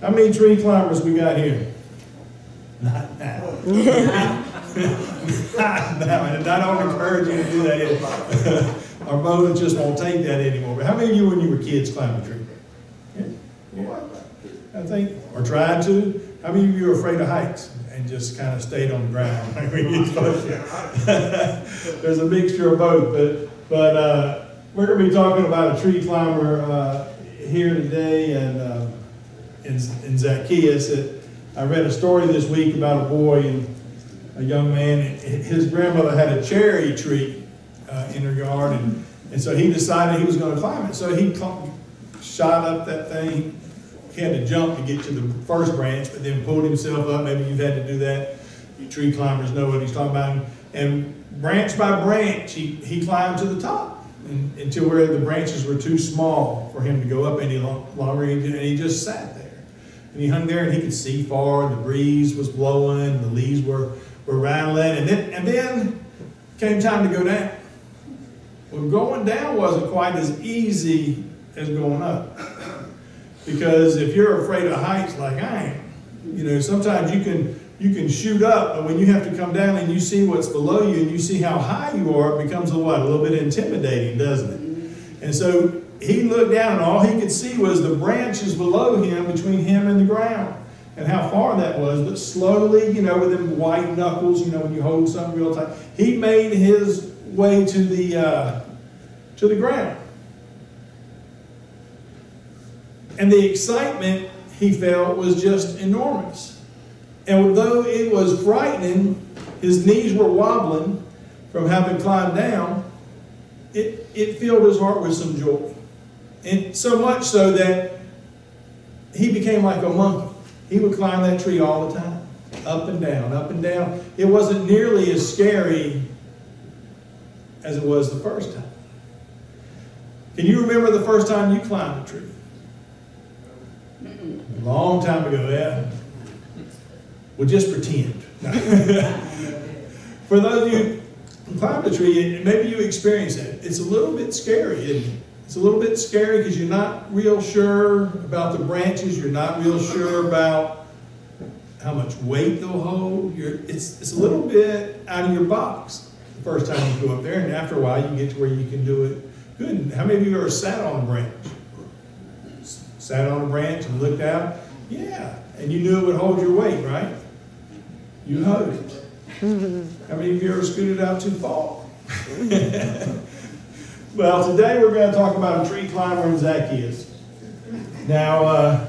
How many tree climbers we got here? Not now. Not now. And I don't encourage you to do that. Our boat just won't take that anymore. But how many of you, when you were kids, climbed a tree? Yeah. I think, or tried to. How many of you are afraid of heights and just kind of stayed on the ground? There's a mixture of both. But we're going to be talking about a tree climber here today, and in Zacchaeus. I read a story this week about a boy and a young man. His grandmother had a cherry tree in her yard, and so he decided he was going to climb it. So he shot up that thing. He had to jump to get to the first branch, but then pulled himself up. Maybe you've had to do that. You tree climbers know what he's talking about. And branch by branch, he climbed to the top until where the branches were too small for him to go up any longer, and he just sat there. And he hung there, and he could see far, and the breeze was blowing, and the leaves were rattling, and then came time to go down. Well, going down wasn't quite as easy as going up. Because if you're afraid of heights like I am, sometimes you can shoot up, but when you have to come down and you see what's below you and you see how high you are, it becomes a little bit intimidating, doesn't it? And so he looked down, and all he could see was the branches below him, between him and the ground, and how far that was. But slowly, with them white knuckles, when you hold something real tight, he made his way to the ground. And the excitement he felt was just enormous. And though it was frightening, his knees were wobbling from having climbed down, it filled his heart with some joy. And so much so that he became like a monkey. He would climb that tree all the time, up and down, up and down. It wasn't nearly as scary as it was the first time. Can you remember the first time you climbed a tree? A long time ago, yeah. Well, just pretend. For those of you who climbed a tree, and maybe you experienced that, it's a little bit scary, isn't it? It's a little bit scary because you're not real sure about the branches. You're not real sure about how much weight they'll hold. It's a little bit out of your box the first time you go up there, and after a while you get to where you can do it good. How many of you ever sat on a branch? Sat on a branch and looked out? Yeah. And you knew it would hold your weight, right? You hugged it. How many of you ever scooted out too far? Well, today we're going to talk about a tree climber in Zacchaeus. Now,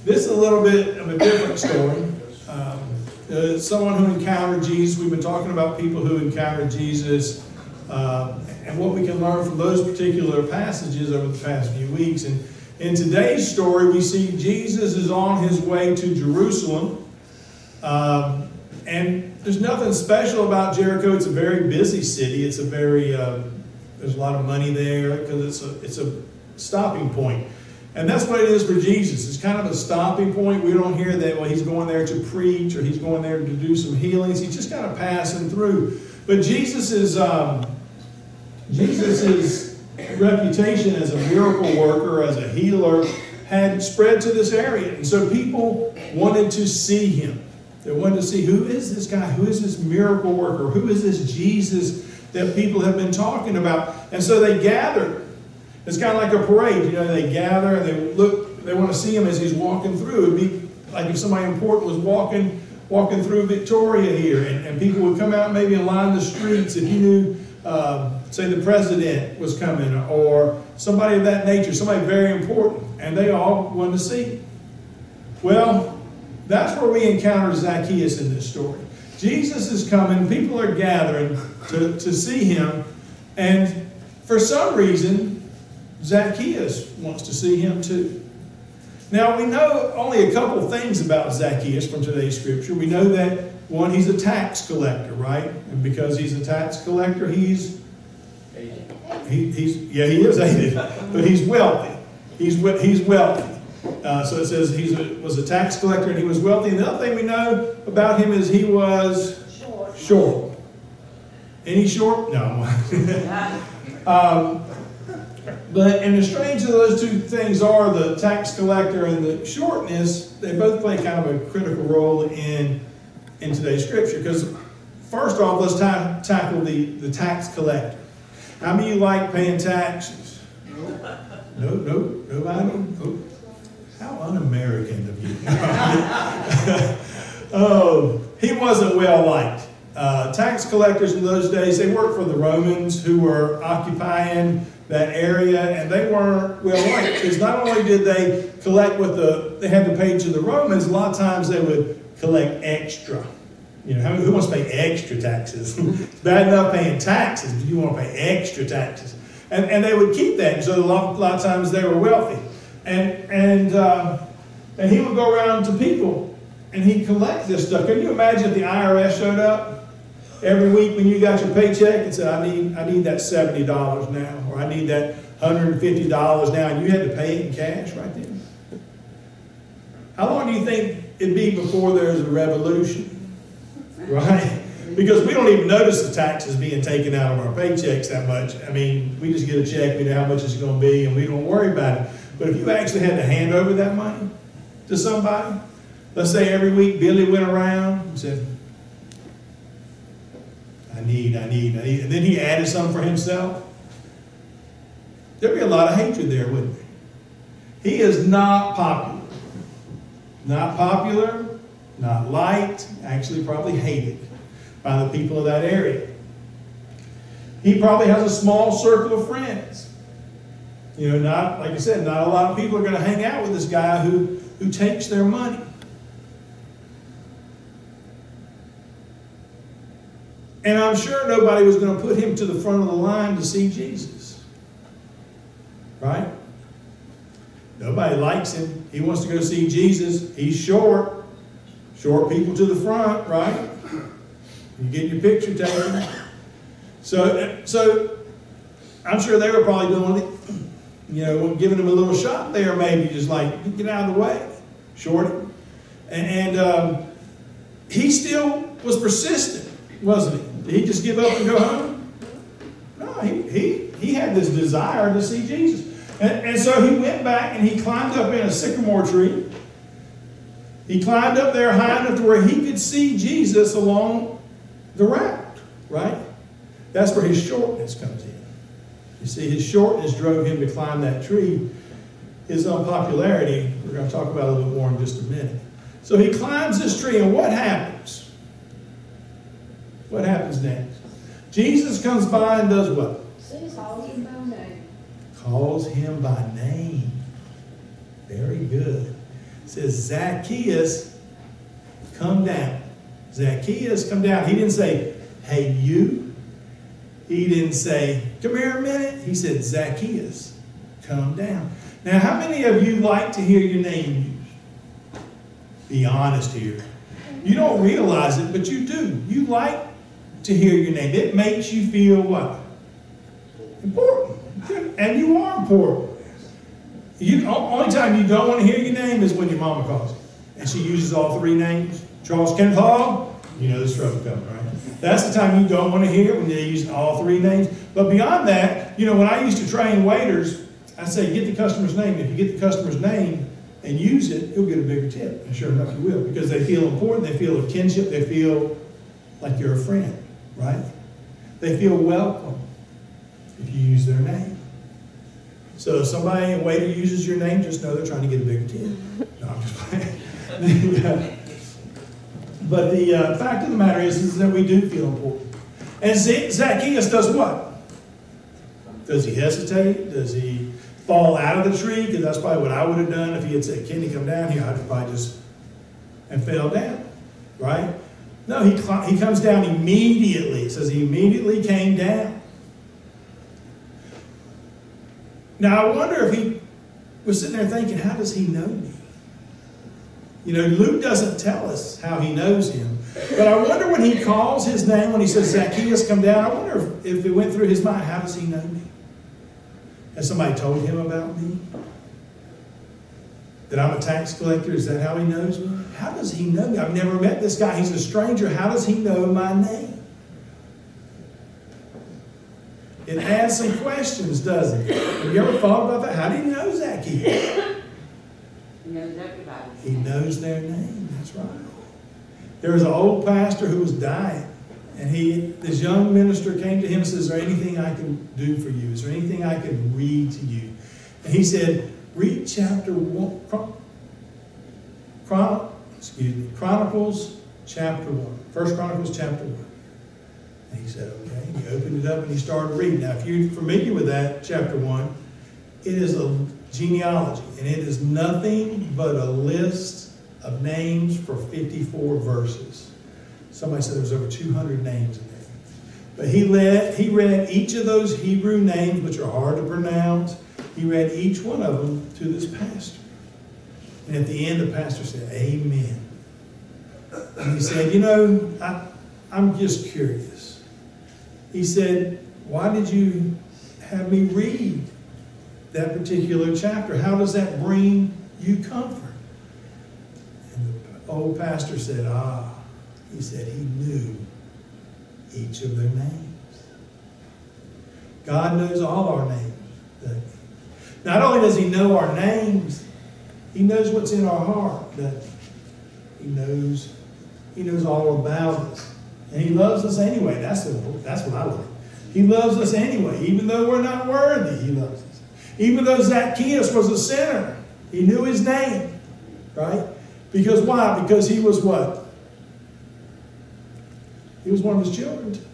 this is a little bit of a different story. Someone who encountered Jesus. We've been talking about people who encountered Jesus and what we can learn from those particular passages over the past few weeks. And in today's story, we see Jesus is on his way to Jerusalem. And there's nothing special about Jericho. It's a very busy city. It's a very, there's a lot of money there because it's a stopping point. And that's what it is for Jesus. It's kind of a stopping point. We don't hear that, well, he's going there to preach or he's going there to do some healings. He's just kind of passing through. But Jesus' reputation as a miracle worker, as a healer, had spread to this area. And so people wanted to see him. They wanted to see, who is this guy? Who is this miracle worker? Who is this Jesus that people have been talking about? And so they gathered. It's kind of like a parade. They gather and they look, they want to see him as he's walking through. It would be like if somebody important was walking through Victoria here, and people would come out maybe and line the streets. If you knew, say the president was coming, or somebody of that nature, somebody very important, and they all wanted to see him. Well, that's where we encounter Zacchaeus in this story. Jesus is coming, people are gathering to see him, and for some reason, Zacchaeus wants to see him too. Now, we know only a couple things about Zacchaeus from today's scripture. We know that, one, he's a tax collector, right? And because he's a tax collector, he is aided, but he's wealthy. He's wealthy. So it says he was a tax collector and he was wealthy. And the other thing we know about him is he was short. Any short? No. And the strange of those two things are the tax collector and the shortness, they both play kind of a critical role in today's scripture. Because first off, let's tackle the tax collector. How many of you like paying taxes? Nope. Nobody? Nope. How un-American of you. Oh, he wasn't well liked. Tax collectors in those days, they worked for the Romans who were occupying that area, and they weren't well liked because not only did they collect they had to pay to the Romans, a lot of times they would collect extra. You know, who wants to pay extra taxes? It's bad enough paying taxes, but you want to pay extra taxes. And they would keep that, so a lot of times they were wealthy. And he would go around to people and he'd collect this stuff. Can you imagine if the IRS showed up every week when you got your paycheck and said, I need that $70 now, or I need that $150 now, and you had to pay it in cash right then? How long do you think it'd be before there's a revolution? Right? Because we don't even notice the taxes being taken out of our paychecks that much. I mean, we just get a check, we know how much it's going to be, and we don't worry about it. But if you actually had to hand over that money to somebody, let's say every week Billy went around and said, I need, and then he added some for himself, there'd be a lot of hatred there, wouldn't there? He is not popular. Not popular, not liked, actually probably hated by the people of that area. He probably has a small circle of friends. You know, not, like I said, not a lot of people are going to hang out with this guy who takes their money. And I'm sure nobody was going to put him to the front of the line to see Jesus. Right? Nobody likes him. He wants to go see Jesus. He's short. Short people to the front, right? You get your picture taken. So I'm sure they were probably doing it, you know, giving him a little shot there, maybe just like, get out of the way, shorty. And he still was persistent, wasn't he? Did he just give up and go home? No, he had this desire to see Jesus. And so he went back and he climbed up in a sycamore tree. He climbed up there high enough to where he could see Jesus along the route, right? That's where his shortness comes in. You see, his shortness drove him to climb that tree. His unpopularity, we're going to talk about a little bit more in just a minute. So he climbs this tree, and what happens? What happens next? Jesus comes by and does what? Calls him by name. Calls him by name. Very good. It says, Zacchaeus, come down. Zacchaeus, come down. He didn't say, hey, you. He didn't say, come here a minute. He said, Zacchaeus, come down. Now, how many of you like to hear your name used? Be honest here. You don't realize it, but you do. You like to hear your name. It makes you feel what? Important. And you are important. Only time you don't want to hear your name is when your mama calls you. And she uses all three names. Charles Kenneth Hall, you know there's trouble coming, right? That's the time you don't want to hear, when they use all three names. But beyond that, you know, when I used to train waiters, I say, get the customer's name. If you get the customer's name and use it, you'll get a bigger tip. And sure enough, you will. Because they feel important. They feel a kinship. They feel like you're a friend, right? They feel welcome if you use their name. So if somebody, a waiter, uses your name, just know they're trying to get a bigger tip. No, I'm just playing. But the fact of the matter is that we do feel important. And Zacchaeus does what? Does he hesitate? Does he fall out of the tree? Because that's probably what I would have done if he had said, Kenny, come down here. I'd probably just, and fell down, right? No, he comes down immediately. It says he immediately came down. Now, I wonder if he was sitting there thinking, how does he know me? You know, Luke doesn't tell us how he knows him. But I wonder when he calls his name, when he says, Zacchaeus, come down, I wonder if it went through his mind, how does he know me? Has somebody told him about me? That I'm a tax collector? Is that how he knows me? How does he know me? I've never met this guy. He's a stranger. How does he know my name? It adds some questions, doesn't it? Have you ever thought about that? How do you know Zacchaeus? He knows everybody. He knows their name, that's right. There was an old pastor who was dying, and this young minister came to him and said, "Is there anything I can do for you? Is there anything I can read to you?" And he said, "Read chapter 1, Chronicles chapter 1. 1 Chronicles chapter 1. And he said, okay. And he opened it up and he started reading. Now, if you're familiar with that, chapter 1, it is a genealogy. And it is nothing but a list of names for 54 verses. Somebody said there was over 200 names in there. But he read each of those Hebrew names, which are hard to pronounce. He read each one of them to this pastor. And at the end, the pastor said, "Amen." And he said, "You know, I'm just curious." He said, "Why did you have me read that particular chapter? How does that bring you comfort?" And the old pastor said, he said he knew each of their names. God knows all our names. Doesn't he? Not only does he know our names, he knows what's in our heart. Doesn't he? He knows all about us. And he loves us anyway. That's what I like. He loves us anyway. Even though we're not worthy, he loves us. Even though Zacchaeus was a sinner, he knew his name. Right? Because why? Because he was what? He was one of his children too.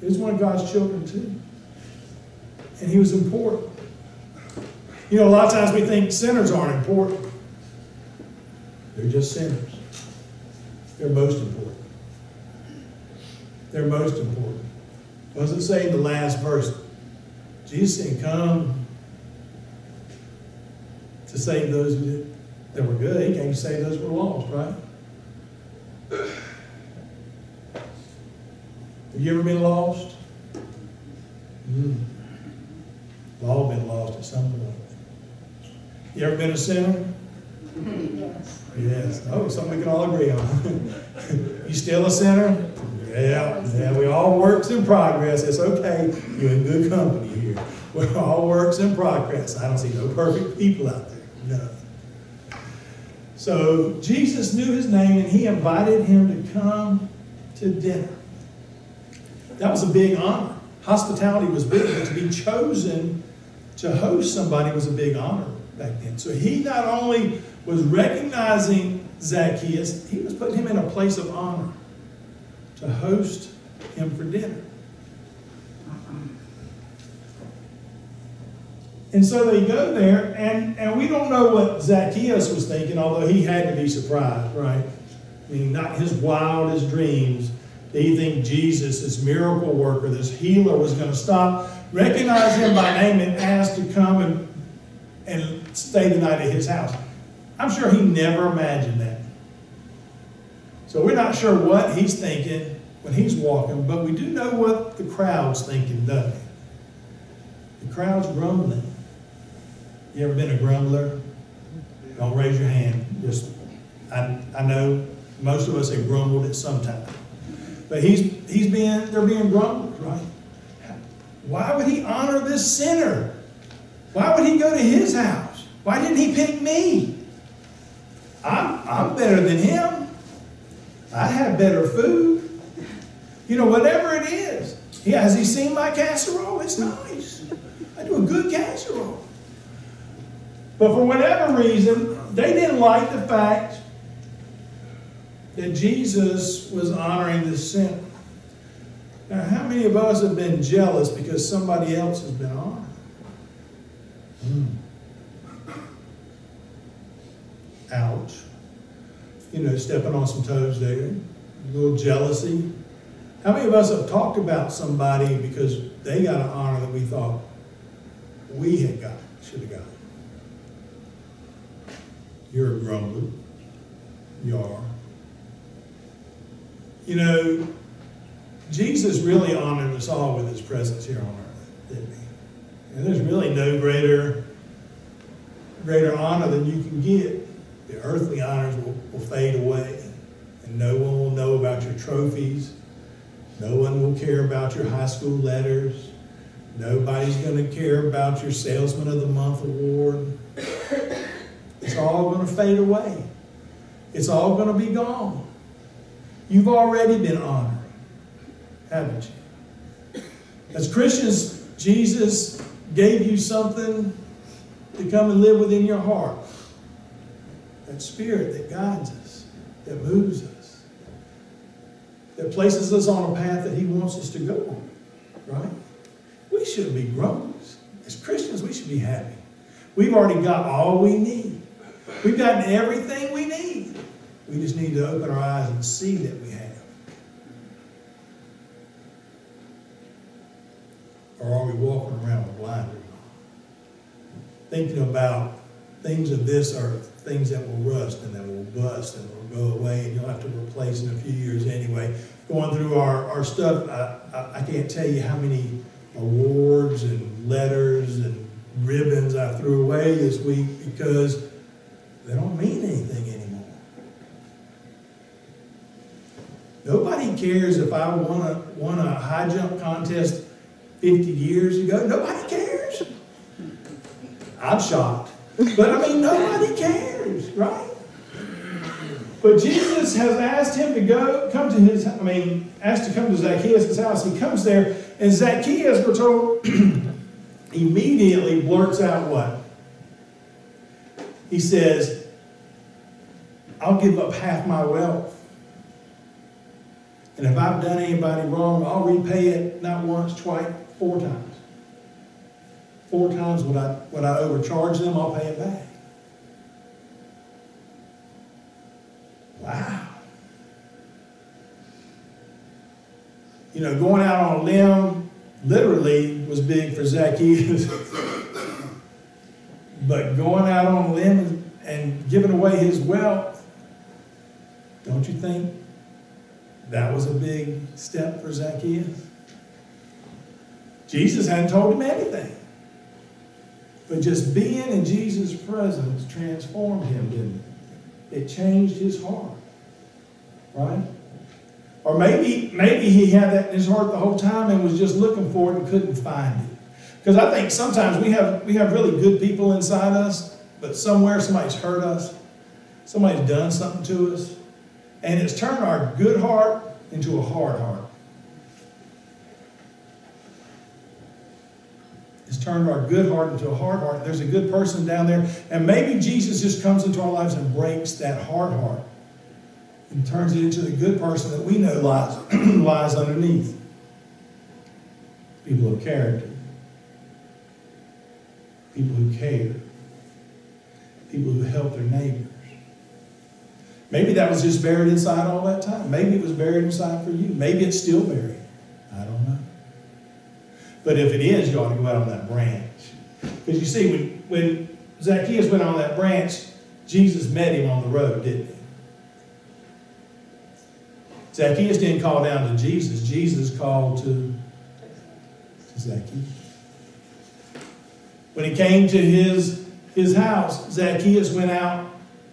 He was one of God's children too. And he was important. You know, a lot of times we think sinners aren't important. They're just sinners. They're most important. They're most important. What does it say in the last verse? Jesus didn't come to save those that were good. He came to save those who were lost, right? Have you ever been lost? We've all been lost at some point. You ever been a sinner? Yes. Yes. Oh, something we can all agree on. You still a sinner? Yeah. We all works in progress. It's okay. You're in good company here. We're all works in progress. I don't see no perfect people out there. No. So Jesus knew his name and he invited him to come to dinner. That was a big honor. Hospitality was big, but to be chosen to host somebody was a big honor back then. So he not only was recognizing Zacchaeus, he was putting him in a place of honor to host him for dinner. And so they go there, and we don't know what Zacchaeus was thinking, although he had to be surprised, right? I mean, not his wildest dreams did he think Jesus, this miracle worker, this healer, was going to stop, recognize him by name, and ask to come and stay the night at his house. I'm sure he never imagined that. So we're not sure what he's thinking when he's walking, but we do know what the crowd's thinking, don't we? The crowd's grumbling. You ever been a grumbler? Don't raise your hand. I know most of us have grumbled at some time. But they're being grumbled, right? Why would he honor this sinner? Why would he go to his house? Why didn't he pick me? I'm better than him. I have better food. You know, whatever it is. Has he seen my casserole? It's nice. I do a good casserole. But for whatever reason, they didn't like the fact that Jesus was honoring this sinner. Now, how many of us have been jealous because somebody else has been honored? Ouch. You know, stepping on some toes there. A little jealousy. How many of us have talked about somebody because they got an honor that we thought we had got, should have got? You're a grumbler. You are. You know, Jesus really honored us all with his presence here on earth, didn't he? And there's really no greater honor than you can get. The earthly honors will fade away, and no one will know about your trophies. No one will care about your high school letters. Nobody's going to care about your Salesman of the Month award. It's all going to fade away. It's all going to be gone. You've already been honored, haven't you? As Christians, Jesus gave you something to come and live within your heart. That spirit that guides us, that moves us, that places us on a path that he wants us to go on, right? We shouldn't be grumblers. As Christians, we should be happy. We've already got all we need. We've gotten everything we need. We just need to open our eyes and see that we have. Or are we walking around with blinders on? Thinking about things of this earth, things that will rust and that will bust and will go away and you'll have to replace in a few years anyway. Going through our stuff, I can't tell you how many awards and letters and ribbons I threw away this week because they don't mean anything anymore. Nobody cares if I won a high jump contest 50 years ago. Nobody cares. I'm shocked. But I mean, nobody cares, right? But Jesus has asked him to come to Zacchaeus' house. He comes there, and Zacchaeus, we're told, immediately blurts out what? He says, I'll give up half my wealth. And if I've done anybody wrong, I'll repay it not once, twice, 4 times. 4 times what I overcharge them, I'll pay it back. Wow. You know, going out on a limb literally was big for Zacchaeus. But going out on a limb and giving away his wealth, don't you think that was a big step for Zacchaeus? Jesus hadn't told him anything. But just being in Jesus' presence transformed him, didn't it? It changed his heart. Right? Or maybe he had that in his heart the whole time and was just looking for it and couldn't find it. Because I think sometimes we have really good people inside us, but somewhere somebody's hurt us. Somebody's done something to us. And it's turned our good heart into a hard heart. It's turned our good heart into a hard heart. There's a good person down there. And maybe Jesus just comes into our lives and breaks that hard heart and turns it into the good person that we know lies underneath. People of character. People who care. People who help their neighbors. Maybe that was just buried inside all that time. Maybe it was buried inside for you. Maybe it's still buried. I don't know. But if it is, you ought to go out on that branch. Because you see, when Zacchaeus went on that branch, Jesus met him on the road, didn't he? Zacchaeus didn't call down to Jesus. Jesus called to Zacchaeus. When he came to his house, Zacchaeus went out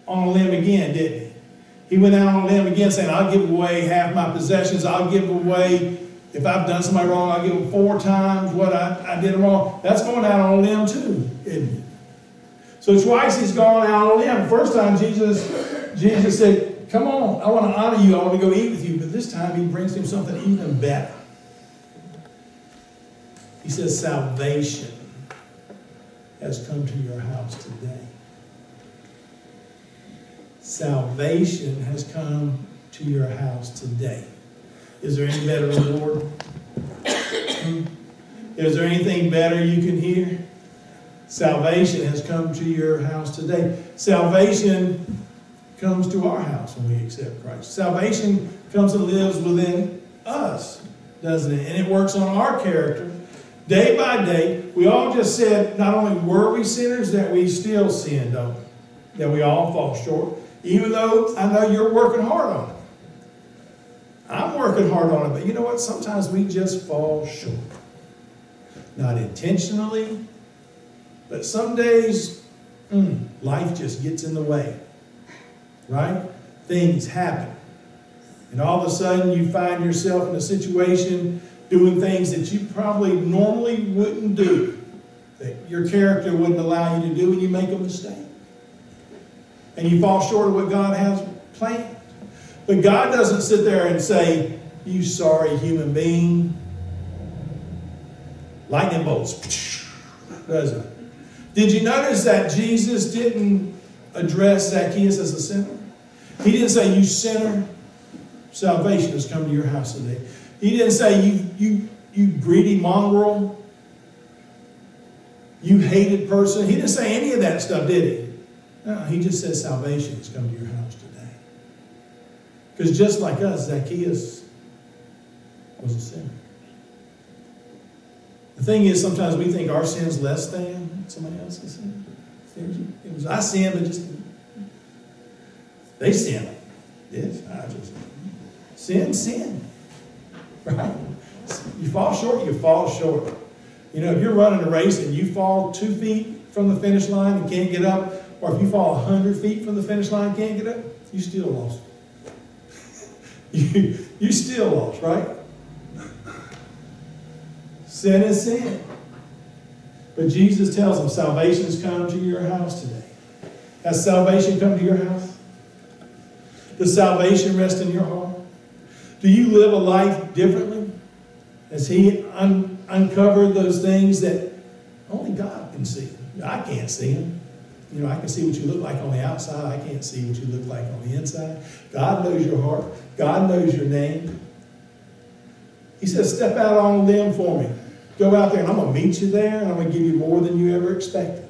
on a limb again, didn't he? He went out on a limb again saying, I'll give away half my possessions. I'll give away, if I've done somebody wrong, I'll give them 4 times what I did wrong. That's going out on a limb too, isn't it? So twice he's gone out on a limb. First time Jesus said, come on, I want to honor you. I want to go eat with you. But this time he brings him something even better. He says, salvation has come to your house today. Salvation has come to your house today. Is there any better reward? Is there anything better you can hear? Salvation has come to your house today. Salvation comes to our house when we accept Christ. Salvation comes and lives within us, doesn't it? And it works on our character day by day. We all just said not only were we sinners, that we still sin, don't we? That we all fall short. Even though I know you're working hard on it. I'm working hard on it, but you know what? Sometimes we just fall short. Not intentionally, but some days, life just gets in the way. Right? Things happen. And all of a sudden you find yourself in a situation doing things that you probably normally wouldn't do, that your character wouldn't allow you to do, and you make a mistake. And you fall short of what God has planned. But God doesn't sit there and say, you sorry human being. Lightning bolts. Does it? Did you notice that Jesus didn't address Zacchaeus as a sinner? He didn't say, you sinner, salvation has come to your house today. He didn't say, you greedy mongrel, you hated person. He didn't say any of that stuff, did he? No, he just said salvation has come to your house today. Because just like us, Zacchaeus was a sinner. The thing is, sometimes we think our sin's less than somebody else's sin. It was I sin, but just they sin. Yes, I just sin. Right? You fall short, you fall short. You know, if you're running a race and you fall 2 feet from the finish line and can't get up, or if you fall 100 feet from the finish line and can't get up, you still lost. you still lost, right? Sin is sin. But Jesus tells them, salvation has come to your house today. Has salvation come to your house? Does salvation rest in your heart? Do you live a life differently? Has He uncovered those things that only God can see? I can't see them. You know, I can see what you look like on the outside. I can't see what you look like on the inside. God knows your heart. God knows your name. He says, step out on a limb for me. Go out there and I'm going to meet you there and I'm going to give you more than you ever expected.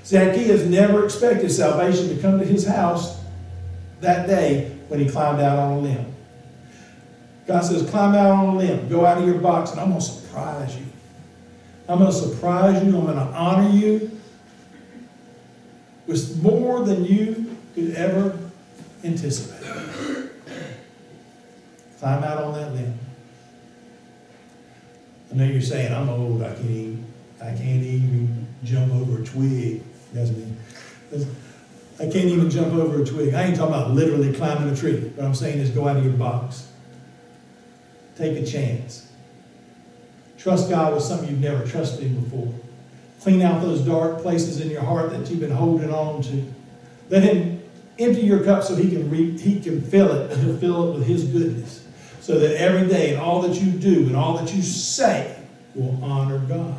Zacchaeus never expected salvation to come to his house that day when he climbed out on a limb. God says, climb out on a limb. Go out of your box and I'm going to surprise you. I'm going to surprise you. I'm going to honor you with more than you could ever anticipate. Climb out on that limb. I know you're saying, I'm old, I can't even jump over a twig. That's me. I can't even jump over a twig. I ain't talking about literally climbing a tree. What I'm saying is go out of your box. Take a chance. Trust God with something you've never trusted Him before. Clean out those dark places in your heart that you've been holding on to. Let Him empty your cup so He can fill it, and He'll fill it with His goodness. So that every day and all that you do and all that you say will honor God.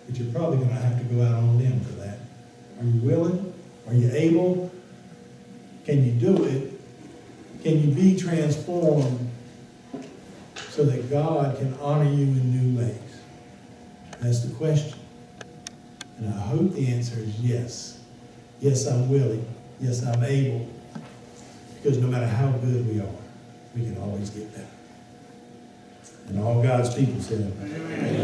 But you're probably going to have to go out on a limb for that. Are you willing? Are you able? Can you do it? Can you be transformed so that God can honor you in new ways? That's the question. And I hope the answer is yes. Yes, I'm willing. Yes, I'm able. Because no matter how good we are, we can always get better. And all God's people said, amen.